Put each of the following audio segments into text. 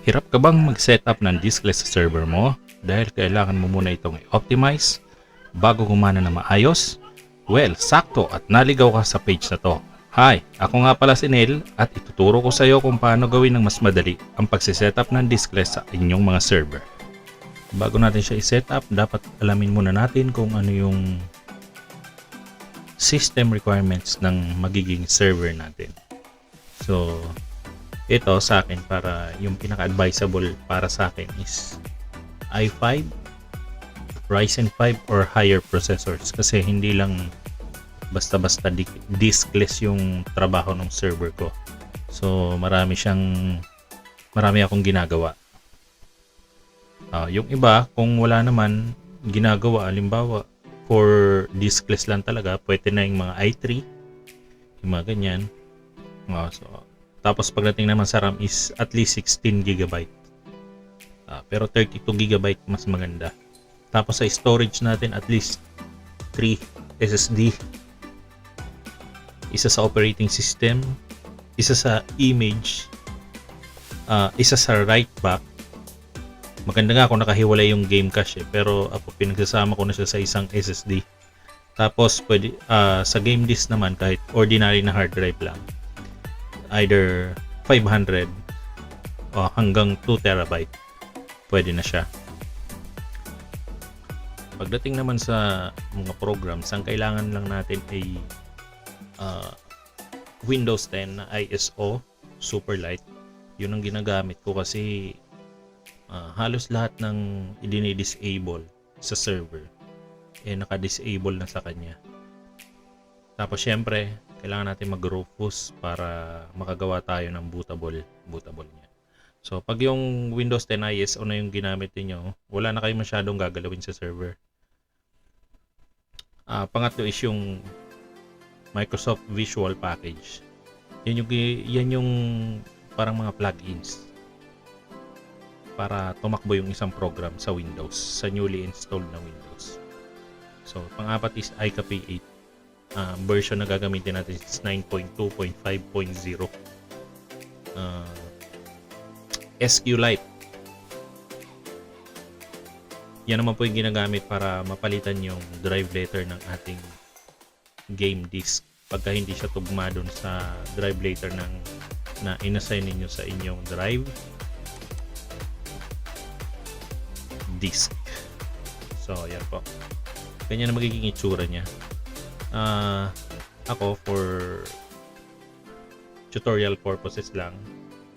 Hirap ka bang mag-setup ng diskless sa server mo dahil kailangan mo muna itong i-optimize bago gumana na maayos? Well, sakto at naligaw ka sa page na to. Hi, ako nga pala si Neil at ituturo ko sa iyo kung paano gawin ng mas madali ang pagsisetup ng diskless sa inyong mga server. Bago natin siya i-setup, dapat alamin muna natin kung ano yung system requirements ng magiging server natin. So, ito sa akin para yung pinaka-advisable para sa akin is i5, Ryzen 5 or higher processors kasi hindi lang basta-basta diskless yung trabaho ng server ko. So marami akong ginagawa. Yung iba kung wala naman ginagawa, halimbawa for diskless lang talaga, pwede na yung mga i3, yung mga ganyan. Tapos pagdating naman sa RAM is at least 16 GB. Pero 32 GB mas maganda. Tapos sa storage natin at least 3 SSD. Isa sa operating system, isa sa image, isa sa write back. Maganda nga kung nakahiwalay yung game cache pero ako pinagsasama ko na siya sa isang SSD. Tapos pwede sa game disk naman kahit ordinary na hard drive lang. Either 500 o hanggang 2 TB pwede na siya. Pagdating naman sa mga programs, ang kailangan lang natin ay Windows 10 na ISO Superlight. Yun ang ginagamit ko kasi halos lahat ng i-disable sa server naka-disable na sa kanya. Tapos syempre kailangan natin mag-Rufus para makagawa tayo ng bootable niya. So pag yung Windows 10 ISO na yung ginamit niyo, wala na kayong masyadong gagalawin sa server. Pangatlo is yung Microsoft Visual Package. Yan yung parang mga plugins para tumakbo yung isang program sa Windows, sa newly installed na Windows. So, pang-apat is iCopy 8. Version na gagamitin natin is 9.2.5.0. SQLite. Yan naman po yung ginagamit para mapalitan yung drive letter ng ating game disk pagka hindi siya tugma dun sa drive letter na inassign ninyo sa inyong drive disk. So, yan po. Ganyan na magiging itsura niya. Ako for tutorial purposes lang,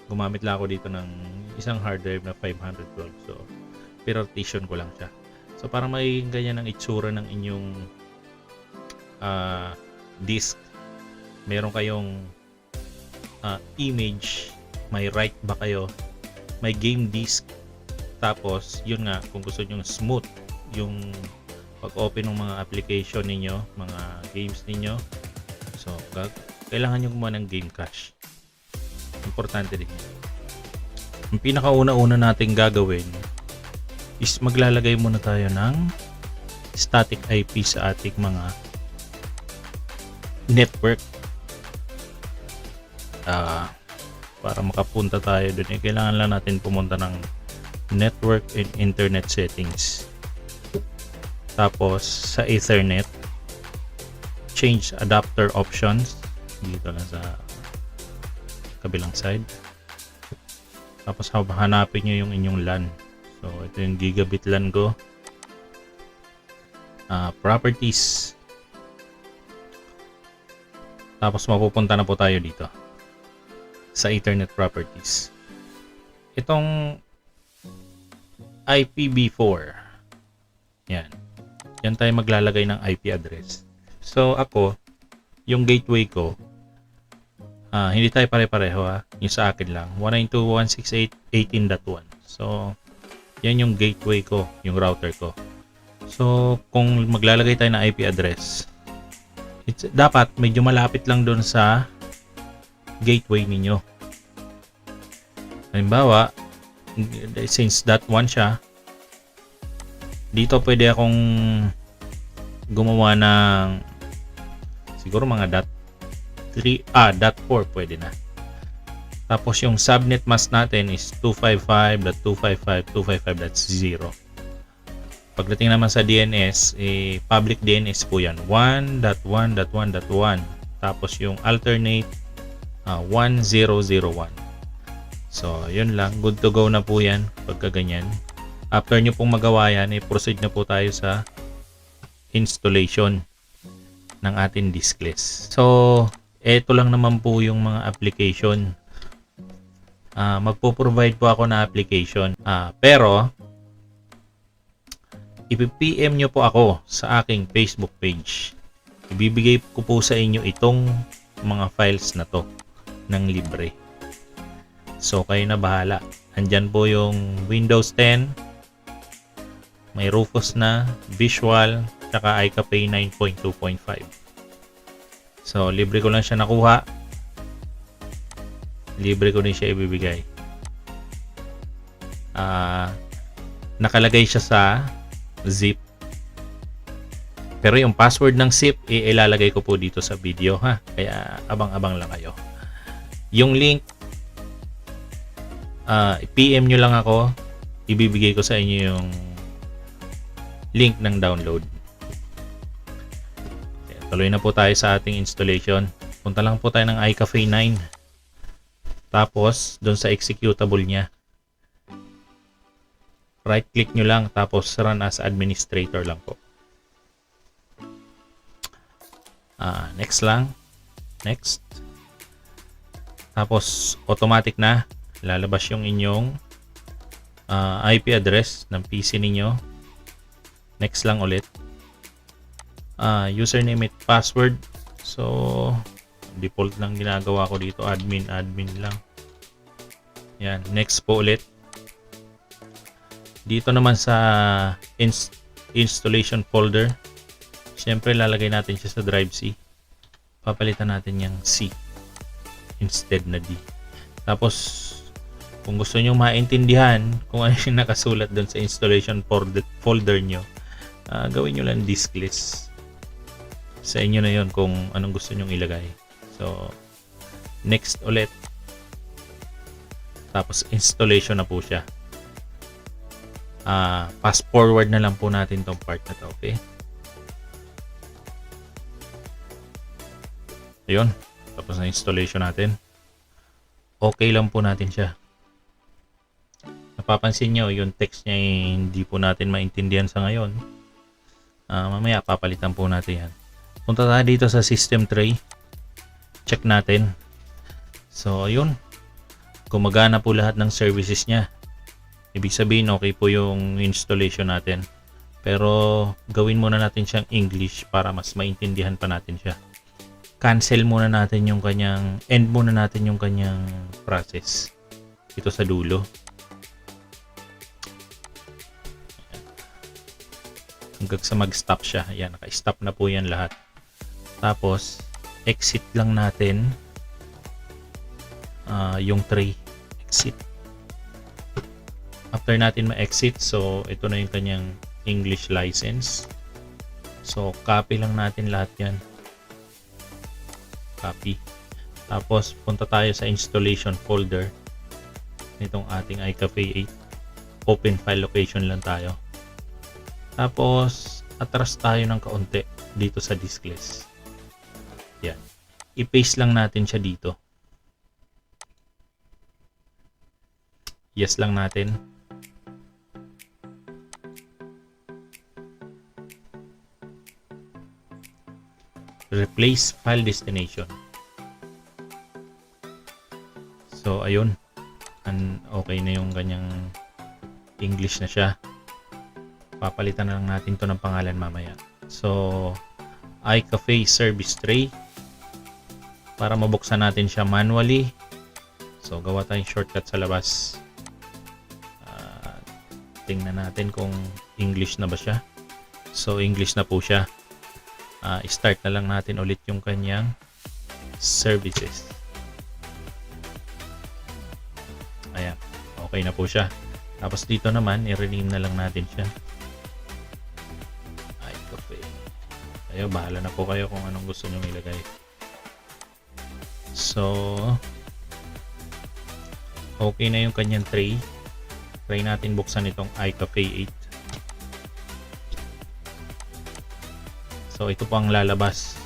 gumamit lang ako dito ng isang hard drive na 512. So, partition ko lang siya. So, para magiging ganyan ang itsura ng inyong disk. Meron kayong image, may write back kayo, may game disk. Tapos, yun nga, kung gusto nyo smooth yung pag-open ng mga application ninyo, mga games ninyo, so, kailangan nyo gumawa ng game cache. Importante din. Ang pinakauna-una nating gagawin is maglalagay muna tayo ng static IP sa ating mga network. Para makapunta tayo dun, kailangan lang natin pumunta ng network and internet settings. Tapos sa Ethernet, change adapter options dito lang sa kabilang side. Tapos hanapin nyo yung inyong LAN. So ito yung gigabit LAN ko. Properties. Tapos mapupunta na po tayo dito sa Ethernet properties. Itong IPv4. Yan tayo maglalagay ng IP address. So ako, yung gateway ko, hindi tayo pare-pareho yung sa akin lang. 192.168.18.1. So, yan yung gateway ko, yung router ko. So, kung maglalagay tayo ng IP address, dapat medyo malapit lang doon sa gateway ninyo. Halimbawa, since .1 siya, dito pwede akong gumawa ng siguro mga .3, .4 pwede na. Tapos yung subnet mask natin is 255.255.255.0. Pagdating naman sa DNS, public DNS po yan, 1.1.1.1. Tapos yung alternate 1001. So, yun lang. Good to go na po yan pagka ganyan. After nyo pong magawa yan, proceed na po tayo sa installation ng ating diskless. So, eto lang naman po yung mga application. Magpo-provide po ako na application. Pero, ipipm nyo po ako sa aking Facebook page. Ibibigay ko po sa inyo itong mga files na to ng libre. So, kayo na bahala. Andyan po yung Windows 10, may Rufus na, Visual, tsaka iCafe 9.2.5. So, libre ko lang siya nakuha. Libre ko din siya ibibigay. Nakalagay siya sa zip. Pero yung password ng zip, ilalagay ko po dito sa video, ha? Kaya abang-abang lang kayo. Yung link, PM nyo lang ako. Ibibigay ko sa inyo yung link ng download. Kaya, tuloy na po tayo sa ating installation. Punta lang po tayo ng iCafe 9. Tapos, doon sa executable niya, right click nyo lang, tapos run as administrator lang po. Next lang. Next. Tapos, automatic na lalabas yung inyong IP address ng PC ninyo. Next lang ulit. Username at password. So, default lang ginagawa ko dito. Admin lang. Yan. Next po ulit. Dito naman sa installation folder, syempre lalagay natin siya sa drive C. Papalitan natin yung C instead na D. Tapos, kung gusto nyo maintindihan kung ano yung nakasulat doon sa installation folder nyo, gawin nyo lang diskless. Sa inyo na yon kung anong gusto nyo ilagay. So, next ulit. Tapos, installation na po siya. Fast forward na lang po natin tong part na to, okay? Ayun. Tapos na installation natin. Okay lang po natin siya. Napapansin nyo, yung text niya hindi po natin maintindihan sa ngayon. Mamaya papalitan po natin yan. Punta tayo dito sa system tray. Check natin. So, ayun. Gumagana po lahat ng services niya. Ibig sabihin, okay po yung installation natin. Pero, gawin muna natin siyang English para mas maintindihan pa natin siya. Cancel muna natin yung kanyang, end muna natin yung kanyang process. Ito sa dulo. Hanggang sa mag-stop siya. Ayan, naka-stop na po yan lahat. Tapos, exit lang natin yung tray. Exit. After natin ma-exit, so ito na yung kanyang English license. So, copy lang natin lahat yan. Copy. Tapos, punta tayo sa installation folder nitong ating iCafe 8. Open file location lang tayo. Tapos, atras tayo ng kaunti dito sa diskless. Yan. I-paste lang natin siya dito. Yes lang natin. Replace file destination. So, ayun. Okay na yung kanyang English na siya. Papalitan na lang natin to ng pangalan mamaya. So, iCafe service tray. Para mabuksan natin siya manually. So, gawa tayong shortcut sa labas. Tingnan natin kung English na ba siya. So, English na po siya. Start na lang natin ulit yung kanyang services. Ayan. Okay na po siya. Tapos dito naman, i-rename na lang natin siya. iCafe. Kayo, bahala na po kayo kung anong gusto nyo ilagay. So, Okay na yung kanyang tray. Try natin buksan itong iCafe 8. So ito po ang lalabas.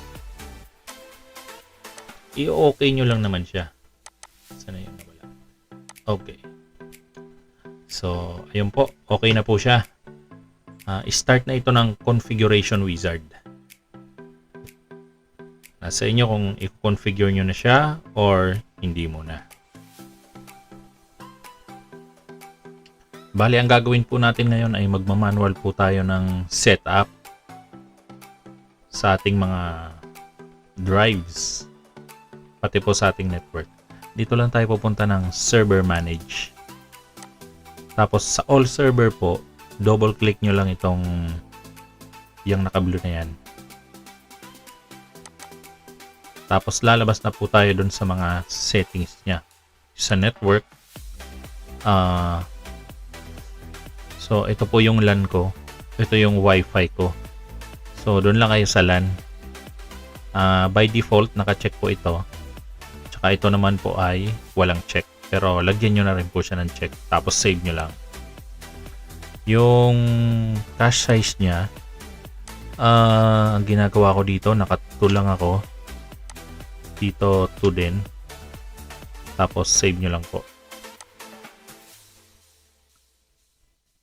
I-okay nyo lang naman siya. Sana yun nawala. Okay. So ayun po, okay na po siya. Start na ito ng configuration wizard. Nasa inyo kung i-configure nyo na siya or hindi muna. Bali, ang gagawin po natin ngayon ay magmamanual po tayo ng setup sa ating mga drives, pati po sa ating network. Dito lang tayo pupunta ng server manage. Tapos sa all server po, double click nyo lang itong yung naka-blue na yan. Tapos lalabas na po tayo dun sa mga settings niya. Sa network, so ito po yung LAN ko. Ito yung Wi-Fi ko. So doon lang kayo sa LAN. By default, naka-check po ito. Tsaka ito naman po ay walang check. Pero lagyan nyo na rin po siya ng check. Tapos save nyo lang. Yung cache size niya, ang ginagawa ko dito, naka-2 lang ako. Dito 2 din. Tapos save nyo lang po.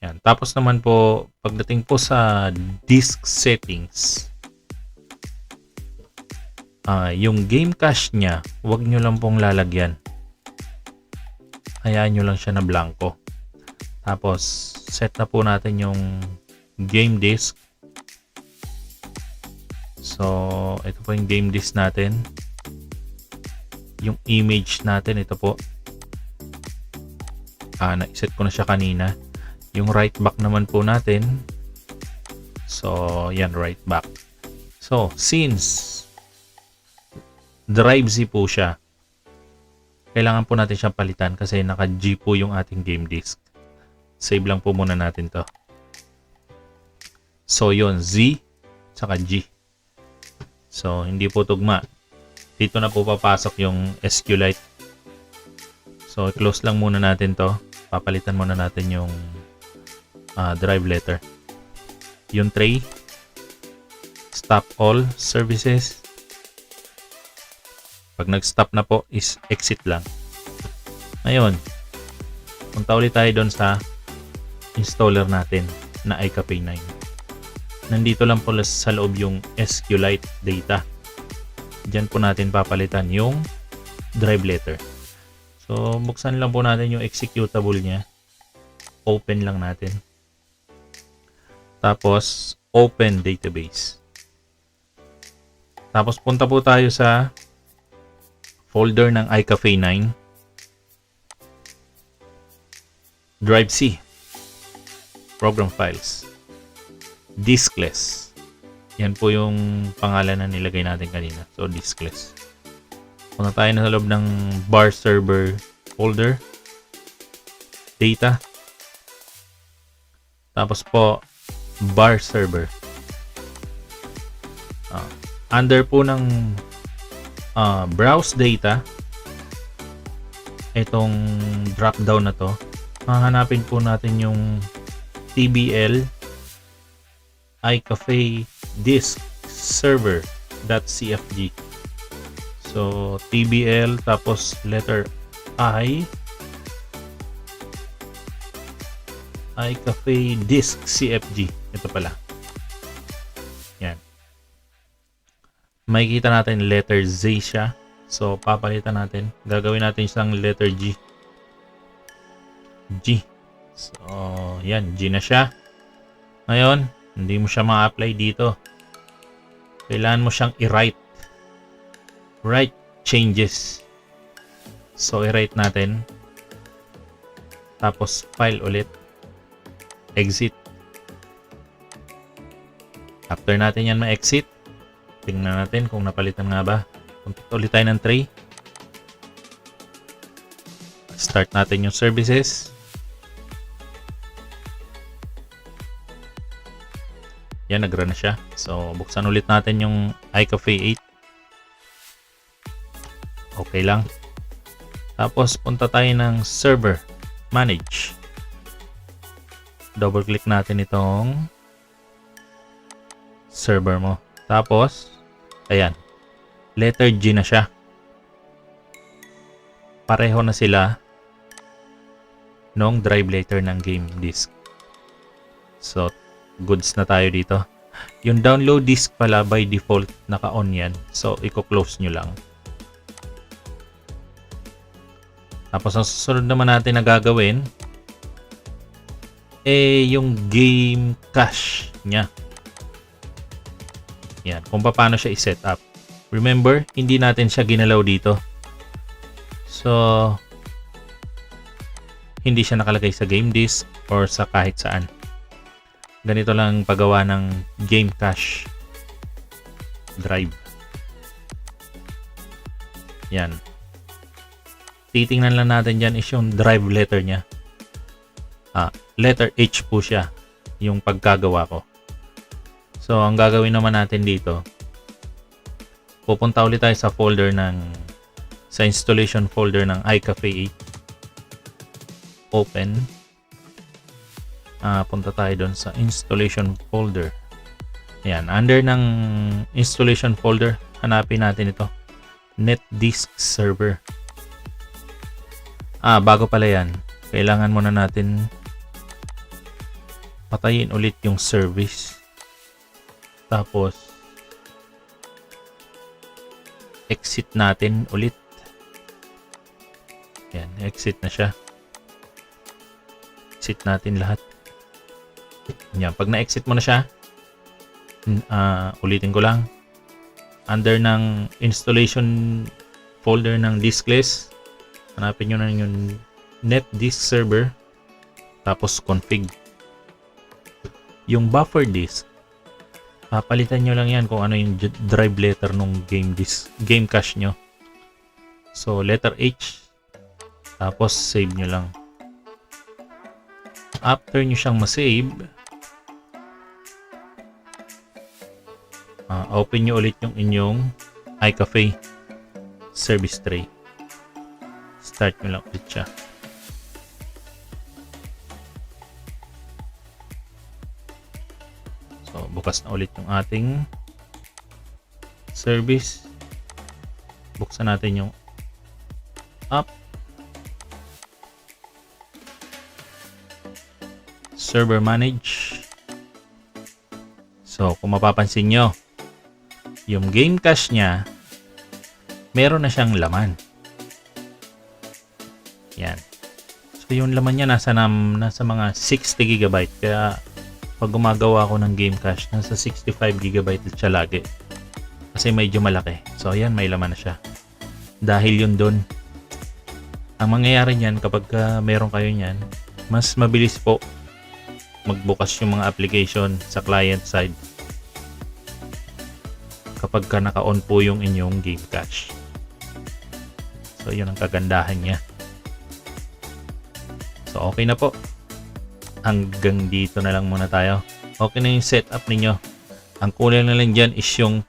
Yan. Tapos naman po, pagdating po sa disk settings, yung game cache niya, huwag nyo lang pong lalagyan. Hayaan nyo lang siya na blanco. Tapos, set na po natin yung game disk. So, ito po yung game disk natin. Yung image natin, ito po. Na-set ko na siya kanina. Yung right back naman po natin. So, yan, right back. So, since drive Z po siya, kailangan po natin siyang palitan kasi naka-G po yung ating game disk. Save lang po muna natin to. So, yun, Z saka G. So, hindi po tugma. Dito na po papasok yung SQLite. So, close lang muna natin to. Papalitan muna natin yung drive letter. Yung tray, stop all services. Pag nag-stop na po is exit lang. Ngayon, punta ulit tayo doon sa installer natin na iCafe 9. Nandito lang po sa loob yung SQLite data. Diyan po natin papalitan yung drive letter. So, buksan lang po natin yung executable niya. Open lang natin. Tapos, open database. Tapos, punta po tayo sa folder ng iCafe 9. Drive C. Program files. Diskless. Yan po yung pangalan na nilagay natin kanina. So, diskless. Punta tayo na sa loob ng bar server folder. Data. Tapos po, bar server. Under po ng browse data, itong drop down na to, hahanapin po natin yung TBL iCafe disk server.cfg. So TBL tapos letter I, iCafe disk CFG. Ito pala. Yan. Makikita natin letter Z siya. So papalitan natin. Gagawin natin isang letter G. G. So yan, G na siya. Ngayon, hindi mo siya ma-apply dito. Kailangan mo siyang i-write. Write changes. So i-write natin. Tapos file ulit. Exit. After natin yan ma-exit, tingnan natin kung napalitan nga ba. Punta ulit tayo ng tray. Start natin yung services. Yan, nag-run na siya. So, buksan ulit natin yung iCafe 8. Okay lang. Tapos punta tayo ng server, manage. Double click natin itong server mo. Tapos, ayan, letter G na siya. Pareho na sila nung drive letter ng game disk. So, goods na tayo dito. Yung download disk pala by default naka-on yan. So, i-close nyo lang. Tapos, ang susunod naman natin na gagawin yung game cache nya. Yan, kung paano siya i-set up. Remember, hindi natin siya ginalaw dito. So, hindi siya nakalagay sa game disk or sa kahit saan. Ganito lang paggawa ng game cache drive. Yan. Titingnan lang natin dyan is yung drive letter nya. Letter H po siya yung pagkagawa ko. So, ang gagawin naman natin dito, pupunta ulit tayo sa folder sa installation folder ng iCafe 8. Open. Punta tayo doon sa installation folder. Ayan, under ng installation folder, hanapin natin ito. NetDisk Server. Bago pala yan, kailangan muna natin patayin ulit yung service. Tapos, exit natin ulit. Yan, exit na siya. Exit natin lahat. Yan, pag na-exit mo na siya, ulitin ko lang. Under ng installation folder ng disk list, hanapin nyo na yung NetDisk Server. Tapos config. Yung buffer disk, papalitan nyo lang yan kung ano yung drive letter nung game cache nyo. So, letter H. Tapos, save nyo lang. After nyo siyang masave, open nyo ulit yung inyong iCafe service tray. Start nyo lang ulit siya. So, bukas na ulit yung ating service. Buksan natin yung app. Server manage. So, kung mapapansin nyo, yung game cache nya, meron na siyang laman. Yan. So, yung laman niya nasa mga 60 GB. Kaya, pag gumagawa ako ng game cache, nasa 65 GB siya lagi. Kasi medyo malaki. So, ayan, may laman na siya. Dahil yun dun. Ang mangyayari niyan, kapag meron kayo niyan, mas mabilis po magbukas yung mga application sa client side kapag naka-on po yung inyong game cache. So, yun ang kagandahan niya. So, okay na po. Hanggang dito na lang muna tayo. Okay na yung setup ninyo. Ang kulang na lang dyan is yung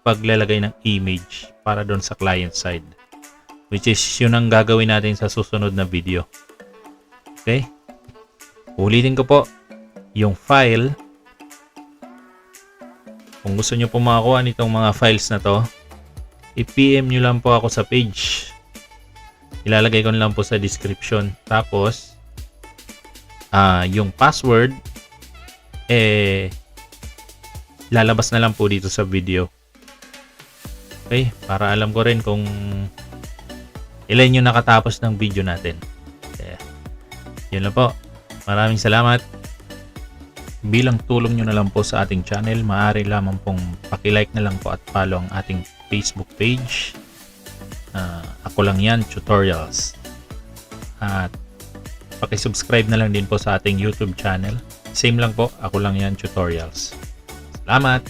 paglalagay ng image para doon sa client side. Which is yun ang gagawin natin sa susunod na video. Okay? Ulitin ko po. Yung file, kung gusto nyo po makakuha nitong mga files na to, i-PM nyo lang po ako sa page. Ilalagay ko lang po sa description. Tapos, yung password, lalabas na lang po dito sa video. Okay? Para alam ko rin kung ilan yung nakatapos ng video natin. Yun lang po. Maraming salamat. Bilang tulong nyo na lang po sa ating channel, maaari lamang pong paki-like na lang po at follow ang ating Facebook page. Ako lang yan, tutorials. At paki-subscribe na lang din po sa ating YouTube channel. Same lang po, ako lang yan, tutorials. Salamat!